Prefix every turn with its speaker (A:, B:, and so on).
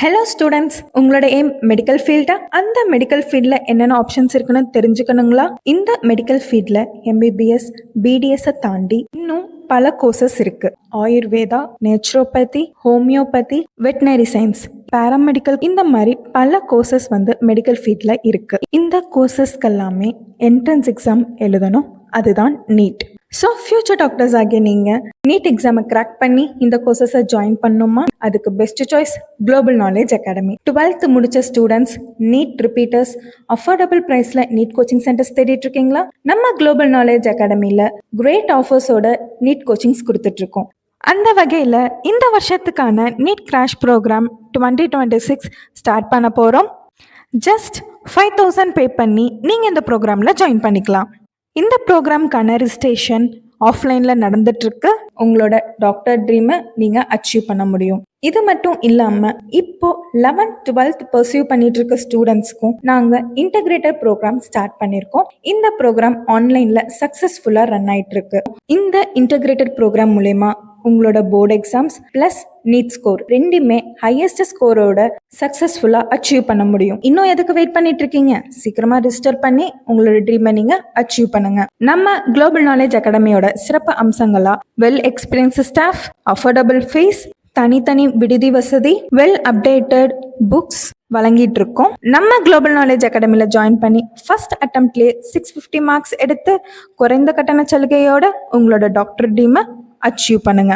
A: Hello students, உங்களோட aim medical ஃபீல்டா? அந்த medical ஃபீல்டில் என்னென்ன ஆப்ஷன்ஸ் இருக்குன்னு தெரிஞ்சுக்கணுங்களா? இந்த மெடிக்கல் ஃபீல்டில் எம்பிபிஎஸ், பிடிஎஸை தாண்டி இன்னும் பல கோர்சஸ் இருக்கு. Ayurveda, naturopathy, homeopathy, veterinary science, paramedical, இந்த மாதிரி பல கோர்சஸ் மெடிக்கல் ஃபீல்டில் இருக்கு. இந்த கோர்சஸ்க்கு எல்லாமே என்ட்ரன்ஸ் எக்ஸாம் எழுதணும். அதுதான் நீட். ஸோ ஃபியூச்சர் டாக்டர்ஸ் ஆகிய நீங்கள் நீட் எக்ஸாமை கிராக் பண்ணி இந்த கோர்சஸை ஜாயின் பண்ணணுமா? அதுக்கு best choice global knowledge academy. 12th முடிச்ச ஸ்டூடெண்ட்ஸ், நீட் ரிப்பீட்டர்ஸ், அஃபோர்டபுள் ப்ரைஸில் நீட் கோச்சிங் சென்டர்ஸ் தேடிட்டு இருக்கீங்களா? நம்ம குளோபல் நாலேஜ் அகாடமியில் கிரேட் ஆஃபர்ஸோட நீட் கோச்சிங்ஸ் கொடுத்துட்ருக்கோம். அந்த வகையில் இந்த வருஷத்துக்கான நீட் கிராஷ் ப்ரோக்ராம் 2026 ஸ்டார்ட் பண்ண போகிறோம். ஜஸ்ட் 5,000 பே பண்ணி நீங்கள் இந்த ப்ரோக்ராமில் ஜாயின் பண்ணிக்கலாம். இந்த ப்ரோக்ராம்க்கான ரிஜிஸ்ட்ரேஷன் ஆஃப்லைனில் நடந்துட்டுருக்கு. உங்களோட டாக்டர் ட்ரீமை நீங்கள் அச்சீவ் பண்ண முடியும். இது மட்டும் இல்லாமல் இப்போ 11th 12th பர்சியூ பண்ணிட்டு இருக்க ஸ்டூடெண்ட்ஸ்க்கும் நாங்கள் இன்டகிரேட்டட் ப்ரோக்ராம் ஸ்டார்ட் பண்ணியிருக்கோம். இந்த ப்ரோக்ராம் ஆன்லைனில் சக்ஸஸ்ஃபுல்லாக ரன் ஆகிட்டு இருக்கு. இந்த இன்டகிரேட்டட் ப்ரோக்ராம் மூலயமா உங்களோட board exams plus NEET score ரெண்டுமே ஹையஸ்ட் ஸ்கோரோட சக்ஸஸ்ஃபுல்லாக அச்சீவ் பண்ண முடியும். இன்னும் எதுக்கு வெயிட் பண்ணிட்டு இருக்கீங்க? சீக்கிரமா ரிஜிஸ்டர் பண்ணி உங்களோட ட்ரீமை நீங்க அச்சீவ் பண்ணுங்க. நம்ம குளோபல் நாலேஜ் அகாடமியோட சிறப்பு அம்சங்களா well experience staff, affordable fees, தனித்தனி விடுதி வசதி, வெல் அப்டேட்டட் புக்ஸ் வழங்கிட்டு இருக்கோம். நம்ம குளோபல் நாலேஜ் அகாடமியில் ஜாயின் பண்ணி ஃபர்ஸ்ட் அட்டம்ப்ட்லேயே 650 மார்க்ஸ் எடுத்து குறைந்த கட்டண சலுகையோட உங்களோட டாக்டர் ட்ரீமை அச்சீவ் பண்ணுங்க.